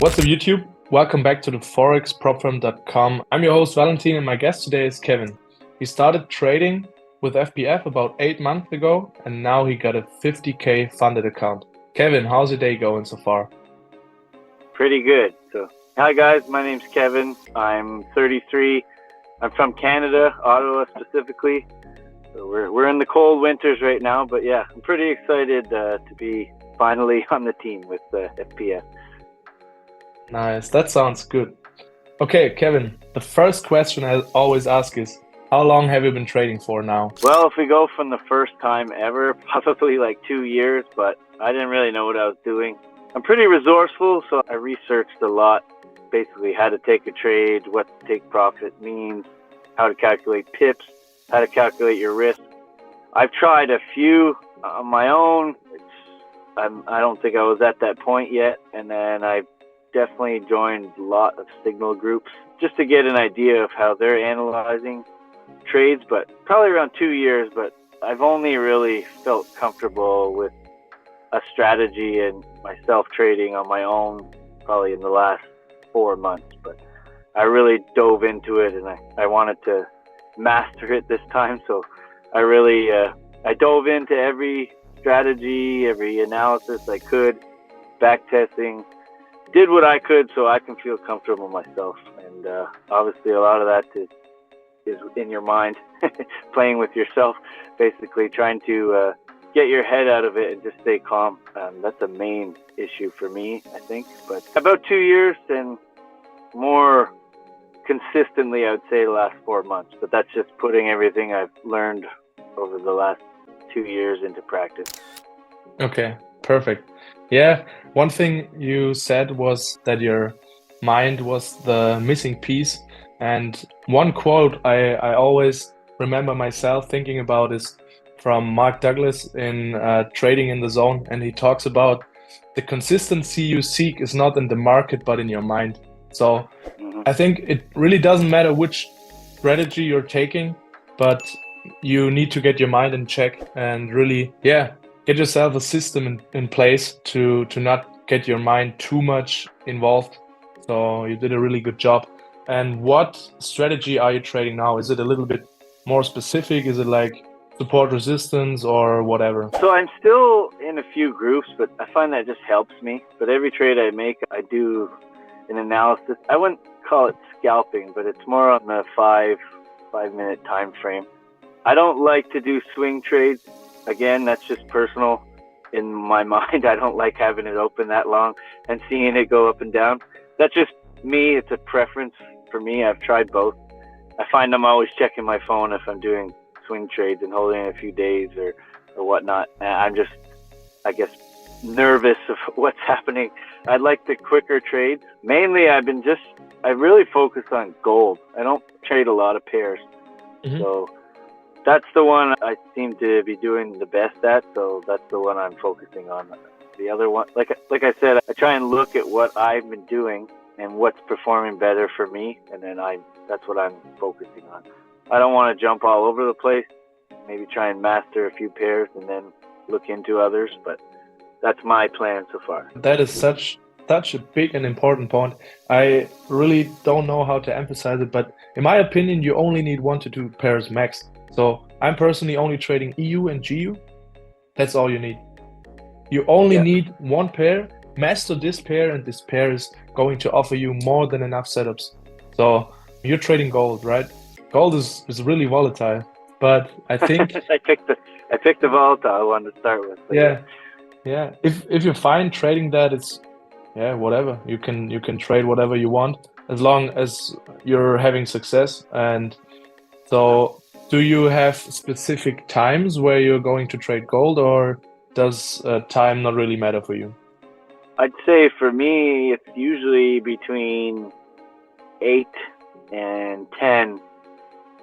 What's up, YouTube? Welcome back to the ForexPropFirm.com. I'm your host, Valentin, and my guest today is Kevin. He started trading with FPF about 8 months ago, and now he got a 50K funded account. Kevin, how's your day going so far? Pretty good. So, hi guys, my name's Kevin. I'm 33. I'm from Canada, Ottawa specifically. So we're in the cold winters right now, but yeah, I'm pretty excited to be finally on the team with FPF. Nice, that sounds good. Okay, Kevin, the first question I always ask is, how long have you been trading for now? Well, if we go from the first time ever, probably like 2 years, but I didn't really know what I was doing. I'm pretty resourceful, so I researched a lot, basically how to take a trade, what take profit means, how to calculate pips, how to calculate your risk. I've tried a few on my own. I don't think I was at that point yet, and then I definitely joined a lot of signal groups just to get an idea of how they're analyzing trades, but probably around 2 years. But I've only really felt comfortable with a strategy and myself trading on my own probably in the last 4 months. But I really dove into it, and I wanted to master it this time. So I really I dove into every strategy, every analysis I could, back testing, did what I could so I can feel comfortable myself. And obviously a lot of that is in your mind, playing with yourself, basically trying to get your head out of it and just stay calm. That's a main issue for me, I think. But about 2 years, and more consistently, I would say the last 4 months. But that's just putting everything I've learned over the last 2 years into practice. Okay, perfect. Yeah, one thing you said was that your mind was the missing piece. And one quote I always remember myself thinking about is from Mark Douglas in Trading in the Zone. And he talks about the consistency you seek is not in the market, but in your mind. So I think it really doesn't matter which strategy you're taking, but you need to get your mind in check and really, get yourself a system in place to not get your mind too much involved. So you did a really good job. And what strategy are you trading now? Is it a little bit more specific? Is it like support resistance or whatever? So I'm still in a few groups, but I find that just helps me. But every trade I make, I do an analysis. I wouldn't call it scalping, but it's more on the 5 minute time frame. I don't like to do swing trades. Again, that's just personal in my mind. I don't like having it open that long and seeing it go up and down. That's just me. It's a preference for me. I've tried both. I find I'm always checking my phone if I'm doing swing trades and holding it a few days or whatnot. I'm just, I guess, nervous of what's happening. I like the quicker trades. Mainly, I really focus on gold. I don't trade a lot of pairs. So that's the one I seem to be doing the best at. So that's the one I'm focusing on. The other one, like I said, I try and look at what I've been doing and what's performing better for me, and then that's what I'm focusing on. I don't want to jump all over the place. Maybe try and master a few pairs and then look into others, but that's my plan so far. That is such a big and important point. I really don't know how to emphasize it, but in my opinion, you only need 1 to 2 pairs max. So I'm personally only trading EU and GU. That's all you need. You only need 1 pair, master this pair, and this pair is going to offer you more than enough setups. So you're trading gold, right? Gold is really volatile, but I think I picked the volatile one to start with. Yeah. If you find trading that, it's whatever. You can trade whatever you want as long as you're having success. And so, do you have specific times where you're going to trade gold, or does time not really matter for you? I'd say for me, it's usually between 8 and 10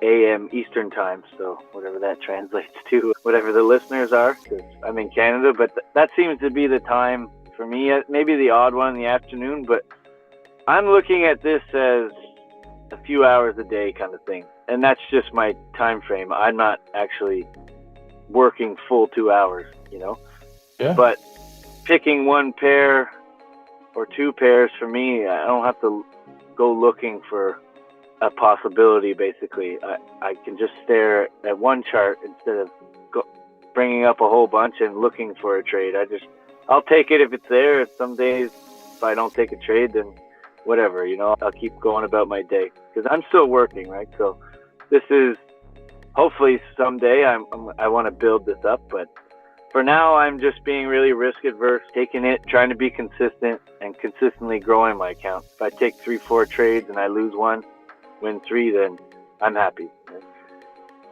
a.m. Eastern time, so whatever that translates to, whatever the listeners are, because I'm in Canada, but that seems to be the time for me. Maybe the odd one in the afternoon, but I'm looking at this as a few hours a day kind of thing, and that's just my time frame. I'm not actually working full 2 hours, Yeah. but picking one pair or 2 pairs for me. I don't have to go looking for a possibility. Basically, I can just stare at one chart instead of bringing up a whole bunch and looking for a trade. I'll take it if it's there. Some days, if I don't take a trade, then whatever, I'll keep going about my day because I'm still working, right? So this is hopefully someday I want to build this up, but for now I'm just being really risk adverse, taking it, trying to be consistent and consistently growing my account. If I take 3-4 trades and I lose 1, win 3, then I'm happy.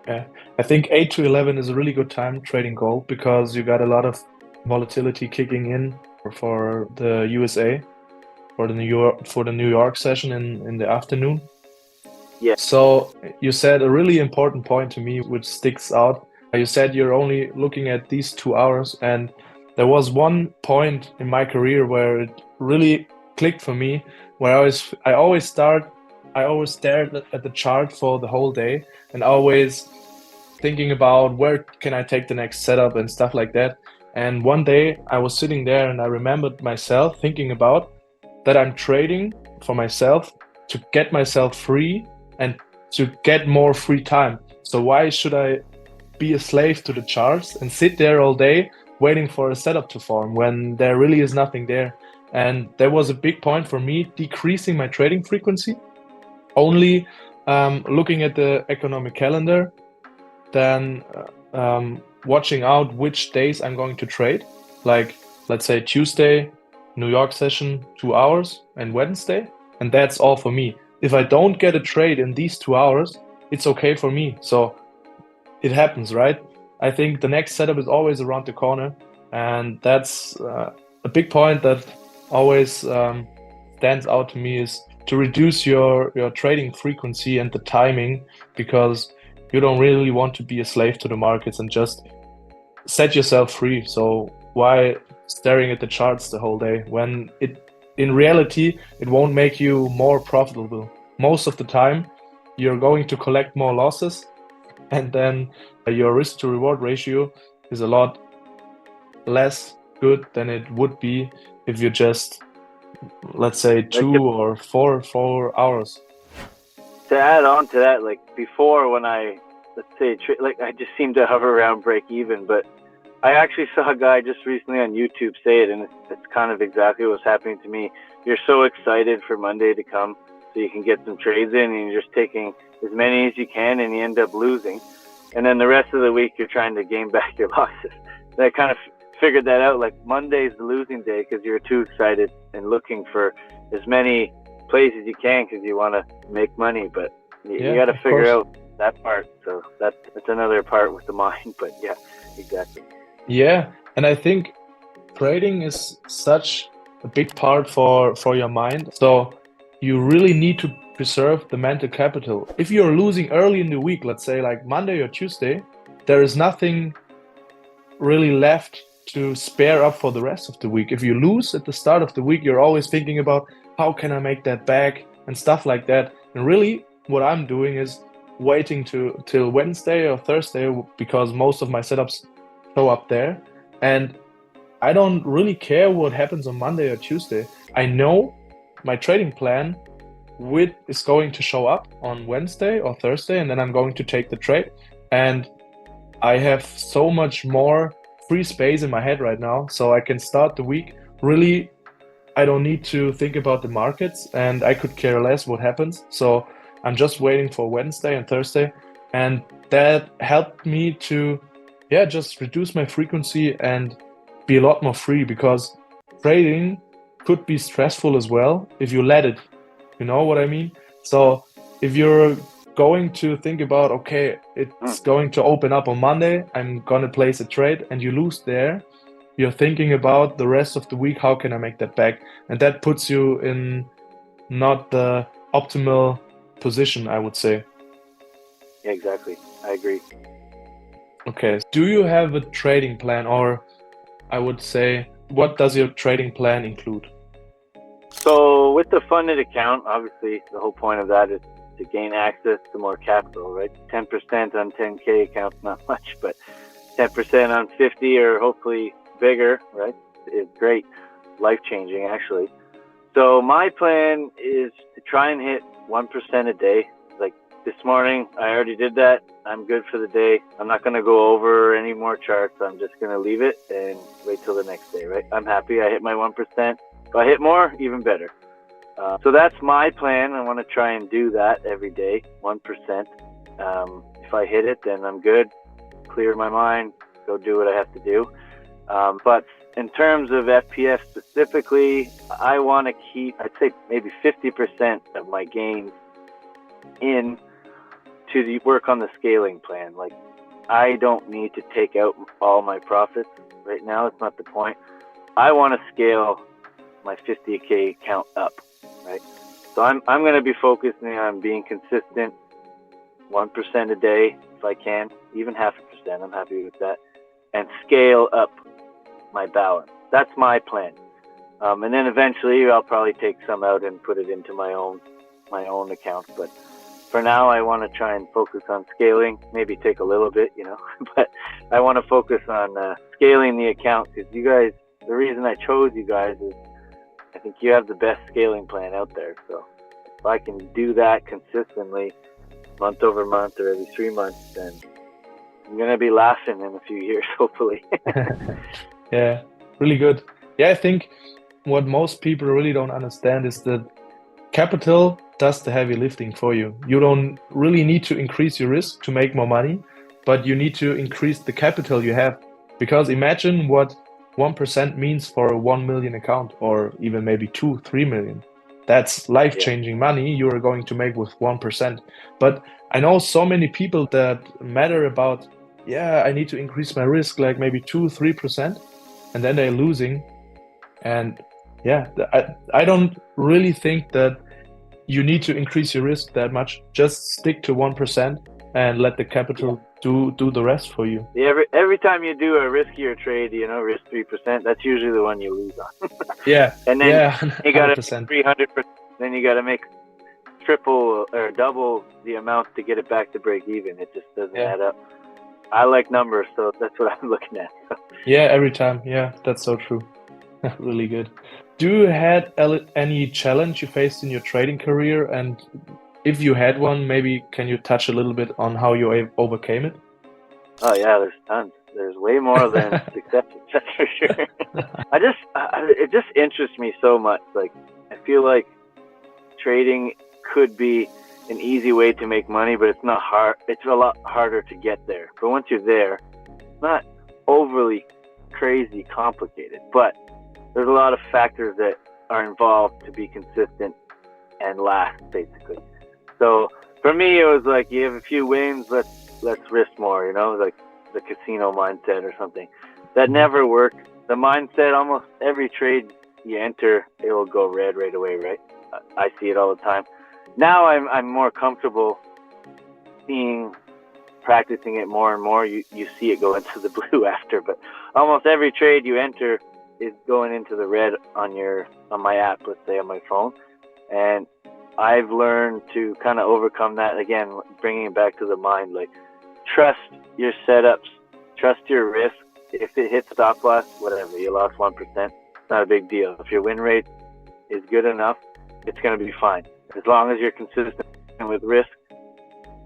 Yeah, I think 8 to 11 is a really good time trading gold because you got a lot of volatility kicking in for the USA, for the New York session in the afternoon. Yeah. So you said a really important point to me, which sticks out. You said you're only looking at these 2 hours, and there was one point in my career where it really clicked for me, where I always stared at the chart for the whole day, and always thinking about where can I take the next setup and stuff like that. And one day I was sitting there and I remembered myself thinking about that I'm trading for myself to get myself free and to get more free time. So why should I be a slave to the charts and sit there all day waiting for a setup to form when there really is nothing there? And there was a big point for me, decreasing my trading frequency, only looking at the economic calendar, then watching out which days I'm going to trade. Like, let's say Tuesday, New York session, 2 hours, and Wednesday. And that's all for me. If I don't get a trade in these 2 hours, it's okay for me. So it happens, right? I think the next setup is always around the corner. And that's a big point that always stands out to me, is to reduce your trading frequency and the timing, because you don't really want to be a slave to the markets and just set yourself free. So why staring at the charts the whole day when in reality it won't make you more profitable? Most of the time you're going to collect more losses, and then your risk to reward ratio is a lot less good than it would be if you just, let's say, 2 or 4 hours. To add on to that, like before, when let's say I just seem to hover around break even, but I actually saw a guy just recently on YouTube say it, and it's kind of exactly what's happening to me. You're so excited for Monday to come so you can get some trades in, and you're just taking as many as you can, and you end up losing. And then the rest of the week, you're trying to gain back your losses. And I kind of figured that out. Like Monday's the losing day because you're too excited and looking for as many plays as you can because you want to make money. But you got to figure out that part. So that's another part with the mind. But yeah, exactly. Yeah, and I think trading is such a big part for your mind. So you really need to preserve the mental capital. If you're losing early in the week, let's say like Monday or Tuesday, there is nothing really left to spare up for the rest of the week. If you lose at the start of the week, you're always thinking about how can I make that back and stuff like that. And really what I'm doing is waiting till Wednesday or Thursday, because most of my setups show up there, and I don't really care what happens on Monday or Tuesday. I know my trading plan is going to show up on Wednesday or Thursday, and then I'm going to take the trade. And I have so much more free space in my head right now, so I can start the week. Really, I don't need to think about the markets, and I could care less what happens. So I'm just waiting for Wednesday and Thursday, and that helped me to just reduce my frequency and be a lot more free, because trading could be stressful as well if you let it. You know what I mean? So if you're going to think about, okay, it's going to open up on Monday, I'm going to place a trade, and you lose there, you're thinking about the rest of the week, how can I make that back? And that puts you in not the optimal position, I would say. Yeah, exactly. I agree. Okay, do you have a trading plan, or I would say, what does your trading plan include? So with the funded account, obviously the whole point of that is to gain access to more capital, right? 10% on 10K accounts, not much, but 10% on 50 or hopefully bigger, right, is great, life-changing actually. So my plan is to try and hit 1% a day. Like this morning, I already did that. I'm good for the day. I'm not going to go over any more charts. I'm just going to leave it and wait till the next day, right? I'm happy I hit my 1%. If I hit more, even better. So that's my plan. I want to try and do that every day, 1%. If I hit it, then I'm good. Clear my mind, go do what I have to do. But in terms of FPS specifically, I want to keep, I'd say maybe 50% of my gains in to the work on the scaling plan. Like, I don't need to take out all my profits right now. It's not the point. I want to scale my 50K account up, right? So I'm going to be focusing on being consistent, 1% a day if I can, even 0.5%. I'm happy with that, and scale up my balance. That's my plan. And then eventually I'll probably take some out and put it into my own account. But for now, I want to try and focus on scaling. Maybe take a little bit, but I want to focus on scaling the account, because you guys, the reason I chose you guys is I think you have the best scaling plan out there. So if I can do that consistently, month over month or every 3 months, then I'm going to be laughing in a few years, hopefully. Yeah, really good. Yeah, I think what most people really don't understand is that capital does the heavy lifting for you. You don't really need to increase your risk to make more money, but you need to increase the capital you have. Because imagine what 1% means for a 1 million account, or even maybe 2, 3 million. That's life-changing money you are going to make with 1%. But I know so many people that matter about, yeah, I need to increase my risk like maybe 2, 3%, and then they're losing. And yeah, I don't really think that you need to increase your risk that much. Just stick to 1% and let the capital do the rest for you. Yeah, every time you do a riskier trade, risk 3%, that's usually the one you lose on. Yeah. And then you got to 100%. 300%. Then you got to make triple or double the amount to get it back to break even. It just doesn't add up. I like numbers, so that's what I'm looking at. Yeah, every time. Yeah, that's so true. Really good. Do you had any challenge you faced in your trading career? And if you had one, maybe can you touch a little bit on how you overcame it? Oh yeah, there's tons. There's way more than successes, that's for sure. It just interests me so much. Like, I feel like trading could be an easy way to make money, but it's not hard. It's a lot harder to get there. But once you're there, it's not overly crazy complicated, but there's a lot of factors that are involved to be consistent and last, basically. So for me, it was like, you have a few wins, let's risk more, like the casino mindset or something. That never worked. The mindset, almost every trade you enter, it will go red right away, right? I see it all the time. Now I'm more comfortable practicing it more and more. You see it go into the blue after, but almost every trade you enter is going into the red on my app, let's say on my phone. And I've learned to kind of overcome that, again, bringing it back to the mind. Like, trust your setups, trust your risk. If it hits stop loss, whatever, you lost 1%, it's not a big deal. If your win rate is good enough, it's going to be fine, as long as you're consistent with risk.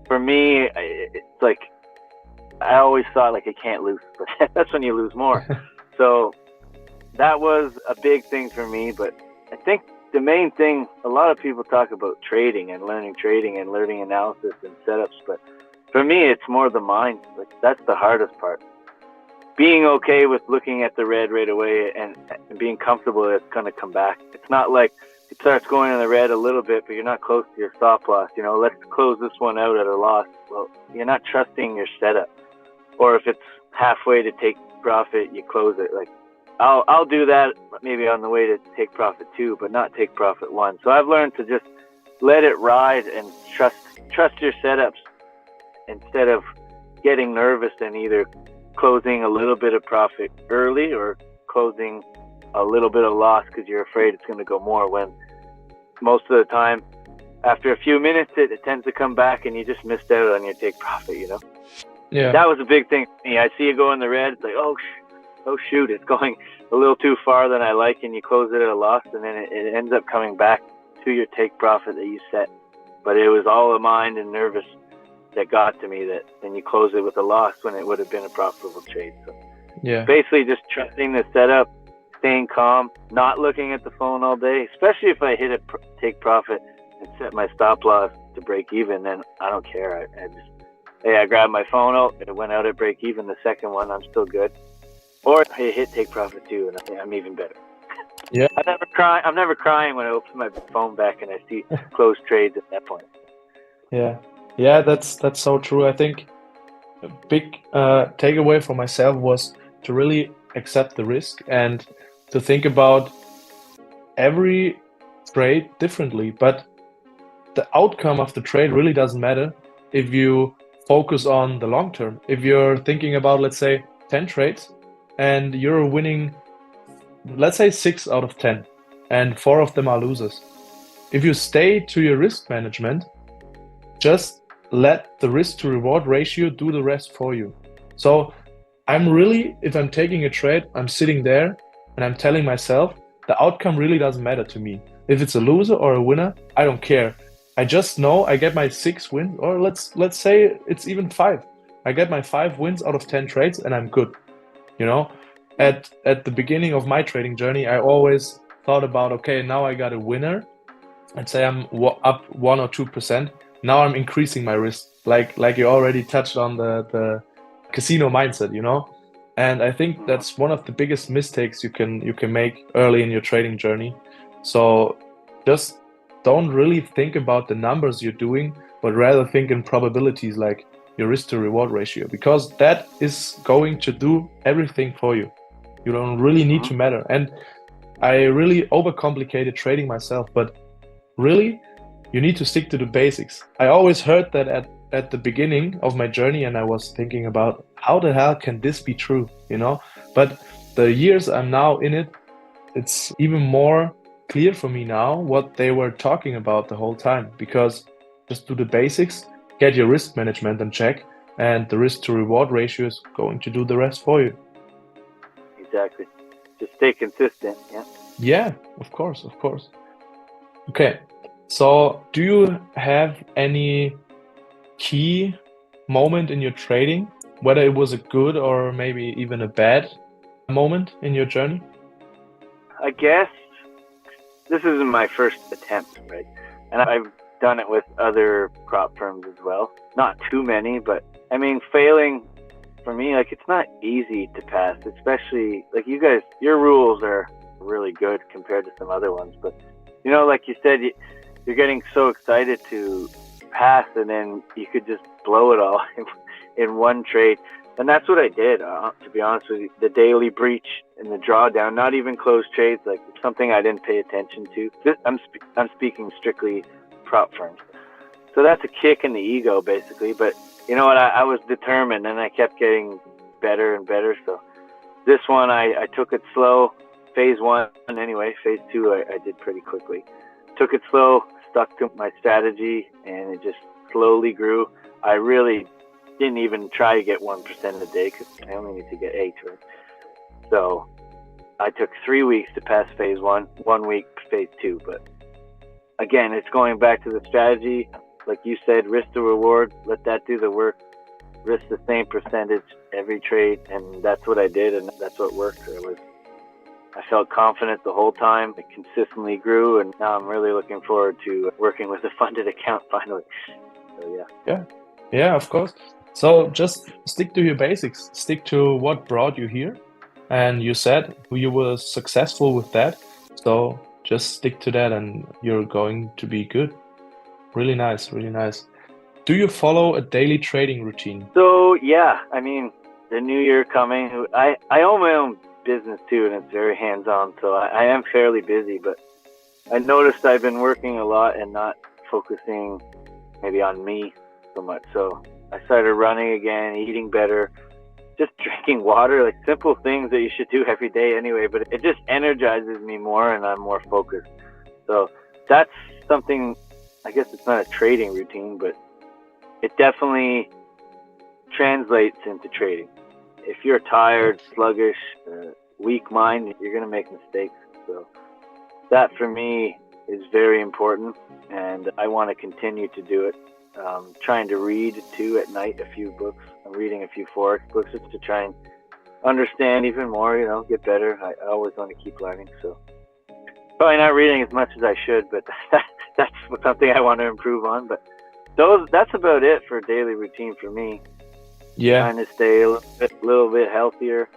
For me, it's like, I always thought like I can't lose, but that's when you lose more. So that was a big thing for me. But I think the main thing, a lot of people talk about trading and learning analysis and setups, but for me, it's more the mind. Like, that's the hardest part. Being okay with looking at the red right away and being comfortable that it's going to come back. It's not like it starts going in the red a little bit, but you're not close to your stop loss. Let's close this one out at a loss. Well, you're not trusting your setup. Or if it's halfway to take profit, you close it. Like, I'll do that maybe on the way to take profit 2, but not take profit 1. So I've learned to just let it ride and trust your setups instead of getting nervous and either closing a little bit of profit early or closing a little bit of loss because you're afraid it's going to go more, when most of the time after a few minutes it tends to come back and you just missed out on your take profit. Yeah, that was a big thing for me. I see it go in the red, it's like, oh shoot, it's going a a little too far than I like, and you close it at a loss, and then it ends up coming back to your take profit that you set. But it was all the mind and nervous that got to me, that then you close it with a loss when it would have been a profitable trade. So Yeah. basically just trusting the setup, staying calm, not looking at the phone all day, especially if I hit a take profit and set my stop loss to break even, then I don't care. I grab my phone out, it went out at break even. The second one, I'm still good. Or I hit take profit too, and I'm even better. Yeah. I'm never crying when I open my phone back and I see closed trades at that point. Yeah. Yeah, that's so true. I think a big takeaway for myself was to really accept the risk and to think about every trade differently. But the outcome of the trade really doesn't matter if you focus on the long term. If you're thinking about, let's say, 10 trades and you're winning, let's say 6 out of 10, and 4 of them are losers. If you stay to your risk management, just let the risk to reward ratio do the rest for you. So if I'm taking a trade, I'm sitting there and I'm telling myself the outcome really doesn't matter to me. If it's a loser or a winner, I don't care. I just know I get my 6 wins, or let's say it's even 5. I get my 5 wins out of 10 trades and I'm good. You know, at the beginning of my trading journey, I always thought about, okay, now I got a winner. Let's say I'm up 1 or 2%. Now I'm increasing my risk, like you already touched on the casino mindset, and I think that's one of the biggest mistakes you can make early in your trading journey. So just don't really think about the numbers you're doing, but rather think in probabilities, like your risk to reward ratio, because that is going to do everything for you. You don't really need to matter. And I really overcomplicated trading myself, but really, you need to stick to the basics. I always heard that at the beginning of my journey, and I was thinking about how the hell can this be true, But the years I'm now in it, it's even more clear for me now what they were talking about the whole time, because just do the basics, get your risk management in check, and the risk to reward ratio is going to do the rest for you. Exactly. Just stay consistent. Yeah. Yeah, of course. Okay. So, do you have any key moment in your trading, whether it was a good or maybe even a bad moment in your journey? I guess this isn't my first attempt, right? And I've done it with other prop firms as well. Not too many, but I mean, failing for me, like, it's not easy to pass, especially like you guys, your rules are really good compared to some other ones. But, like you said, you're getting so excited to pass, and then you could just blow it all in one trade. And that's what I did, to be honest with you. The daily breach and the drawdown, not even closed trades, like something I didn't pay attention to. I'm speaking strictly prop firms. So that's a kick in the ego, basically. But you know what? I was determined, and I kept getting better and better. So this one, I took it slow. Phase 1, anyway. Phase 2, I did pretty quickly. Took it slow, stuck to my strategy, and it just slowly grew. I really didn't even try to get 1% a day, because I only need to get 8, right? So I took 3 weeks to pass phase 1, 1 week phase 2. But again, it's going back to the strategy. Like you said, risk to reward, let that do the work. Risk the same percentage every trade, and that's what I did, and that's what worked. I felt confident the whole time. It consistently grew, and now I'm really looking forward to working with a funded account finally. So Yeah, of course. So just stick to your basics. Stick to what brought you here. And you said you were successful with that. So just stick to that and you're going to be good. Really nice, really nice. Do you follow a daily trading routine? So yeah, I mean, the new year coming, I own my own business too, and it's very hands-on. So I am fairly busy, but I noticed I've been working a lot and not focusing maybe on me so much. So I started running again, eating better, just drinking water, like simple things that you should do every day anyway, but it just energizes me more and I'm more focused. So that's something, I guess it's not a trading routine, but it definitely translates into trading. If you're tired, sluggish, weak mind, you're going to make mistakes. So that for me is very important, and I want to continue to do it. Trying to read too at night a few books. I'm reading a few Forex books just to try and understand even more, get better. I always want to keep learning. So probably not reading as much as I should, but that's something I want to improve on. But that's about it for daily routine for me. Yeah. Trying to stay a little bit healthier.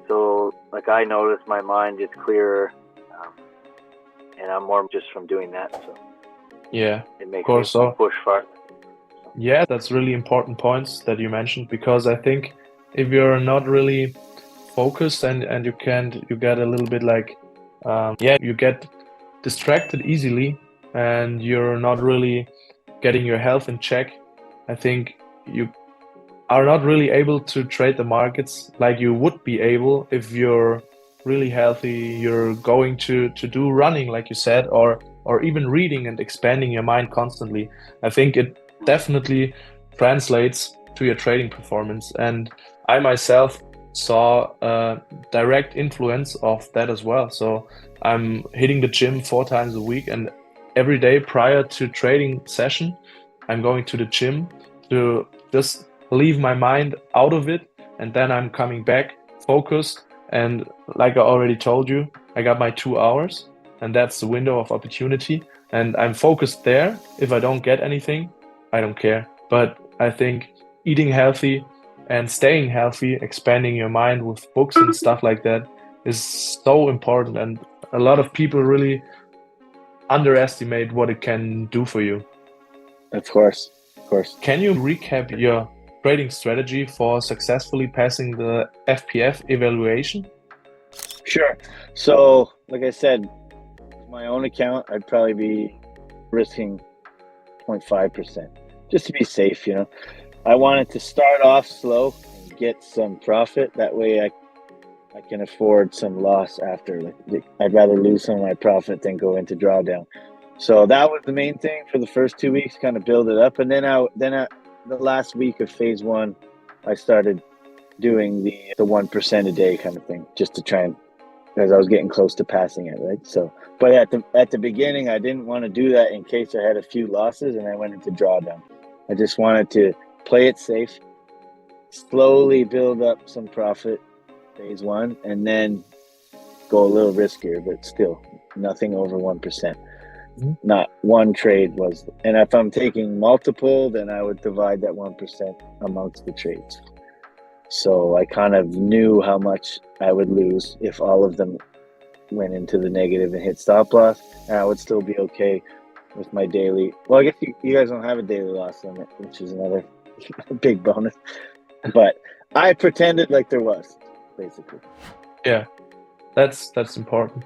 So like I notice my mind is clearer, and I'm more just from doing that. So Yeah, it makes of course. me So push farther. yeah, that's really important points that you mentioned, because I think if you're not really focused and you get a little bit like you get distracted easily and you're not really getting your health in check. I think you are not really able to trade the markets like you would be able if you're really healthy. You're going to do running, like you said, or even reading and expanding your mind constantly. I think it definitely translates to your trading performance. And I myself saw a direct influence of that as well. So I'm hitting the gym 4 times a week, and every day prior to trading session, I'm going to the gym to just leave my mind out of it, and then I'm coming back focused. And like I already told you, I got my 2 hours, and that's the window of opportunity, and I'm focused there. If I don't get anything, I don't care. But I think eating healthy and staying healthy, expanding your mind with books and stuff like that is so important, and a lot of people really underestimate what it can do for you. Of course. Can you recap your trading strategy for successfully passing the FPF evaluation? Sure. So, like I said, my own account, I'd probably be risking 0.5% just to be safe. I wanted to start off slow and get some profit. That way I can afford some loss after. Like, I'd rather lose some of my profit than go into drawdown. So that was the main thing for the first 2 weeks, kind of build it up. And then the last week of phase one, I started doing the 1% a day kind of thing, just to try and, as I was getting close to passing it, right? So, but at the beginning, I didn't want to do that in case I had a few losses and I went into drawdown. I just wanted to play it safe, slowly build up some profit, phase one, and then go a little riskier, but still nothing over 1%. Not one trade was, and if I'm taking multiple, then I would divide that 1% amongst the trades. So I kind of knew how much I would lose if all of them went into the negative and hit stop loss, and I would still be okay with my daily. Well, I guess you guys don't have a daily loss limit, which is another big bonus. But I pretended like there was, basically. Yeah, that's important.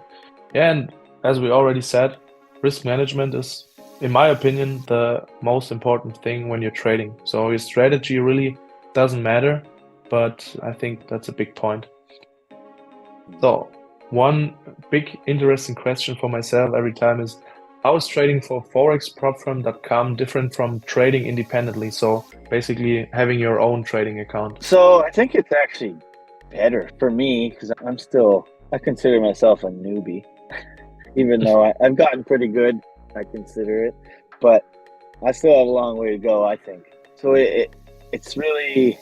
Yeah, and as we already said, risk management is, in my opinion, the most important thing when you're trading. So your strategy really doesn't matter, but I think that's a big point. So one big interesting question for myself every time is, how is trading for ForexPropFirm.com different from trading independently? So basically having your own trading account. So I think it's actually better for me because I consider myself a newbie, even though I've gotten pretty good, I consider it, but I still have a long way to go, I think. So it's really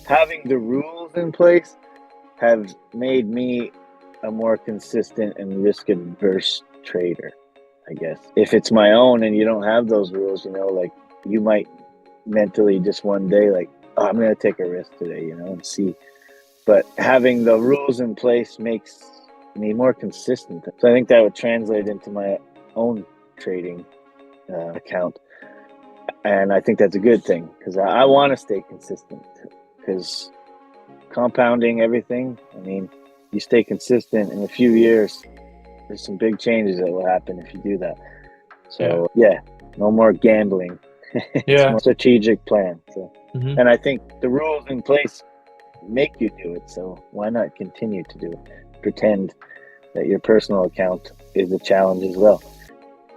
having the rules in place have made me a more consistent and risk-averse trader, I guess. If it's my own and you don't have those rules, like you might mentally just one day like, oh, I'm going to take a risk today, and see. But having the rules in place makes me more consistent. So I think that would translate into my own trading account. And I think that's a good thing because I want to stay consistent, because compounding everything, you stay consistent in a few years, there's some big changes that will happen if you do that. So yeah, no more gambling. It's more strategic plan. So, and I think the rules in place make you do it. So why not continue to do it? Pretend that your personal account is a challenge as well.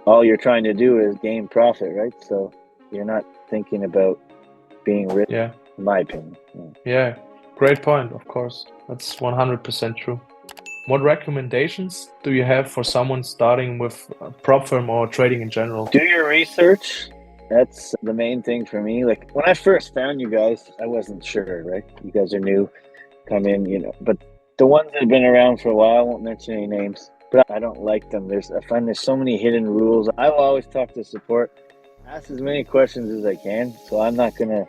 All you're trying to do is gain profit, right? So you're not thinking about being rich, in my opinion. Yeah, Great point, of course. That's 100% true. What recommendations do you have for someone starting with prop firm or trading in general? Do your research. That's the main thing for me. Like when I first found you guys, I wasn't sure, right? You guys are new, come in, you know, but the ones that have been around for a while, I won't mention any names, but I don't like them. I find there's so many hidden rules. I will always talk to support, ask as many questions as I can. So I'm not gonna,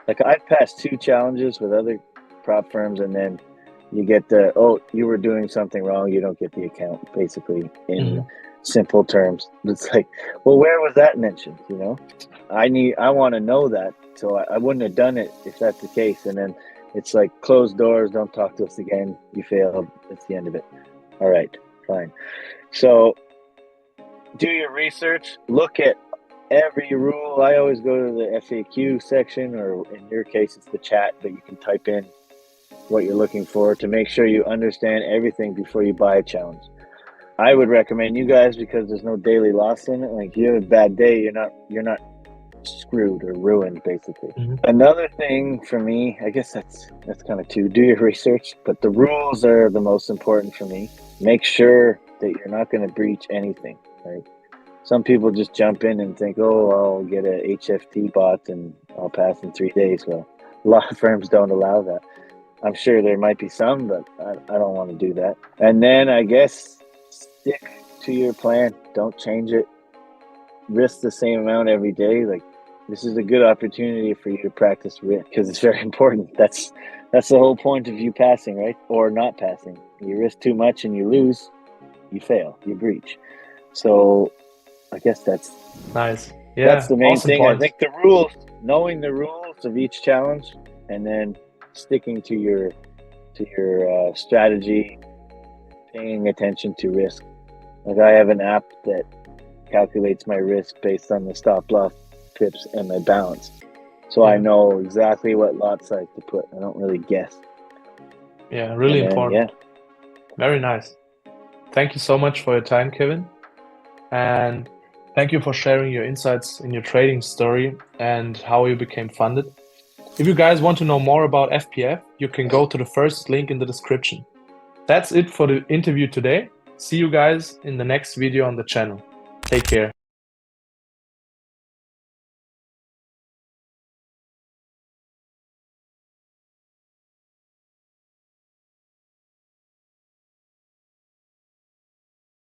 like, I've passed 2 challenges with other prop firms, and then you get the, oh, you were doing something wrong, you don't get the account, basically, in simple terms. It's like, well, where was that mentioned? You know, I want to know that, so I wouldn't have done it if that's the case. And then it's like, closed doors, don't talk to us again, you failed, that's the end of it. All right, fine. So do your research, look at every rule. I always go to the FAQ section, or in your case it's the chat, but you can type in what you're looking for to make sure you understand everything before you buy a challenge. I would recommend you guys, because there's no daily loss in it. Like, you have a bad day, you're not screwed or ruined, basically. Another thing for me, I guess that's kind of 2, do your research, but the rules are the most important for me. Make sure that you're not going to breach anything, right? Some people just jump in and think, oh, I'll get a HFT bot and I'll pass in 3 days. Well, a lot of firms don't allow that. I'm sure there might be some, but I don't want to do that. And then I guess stick to your plan. Don't change it. Risk the same amount every day. Like, this is a good opportunity for you to practice risk, because it's very important. That's the whole point of you passing, right? Or not passing. You risk too much and you lose, you fail, you breach. So I guess that's nice. Yeah, that's the main awesome thing. point. I think the rules, knowing the rules of each challenge, and then sticking to your strategy, paying attention to risk. Like, I have an app that calculates my risk based on the stop loss, pips, and my balance, so I know exactly what lot size to put. I don't really guess. Yeah, really important. Yeah, very nice. Thank you so much for your time, Kevin, and thank you for sharing your insights in your trading story and how you became funded. If you guys want to know more about FPF, you can go to the first link in the description. That's it for the interview today. See you guys in the next video on the channel. Take care.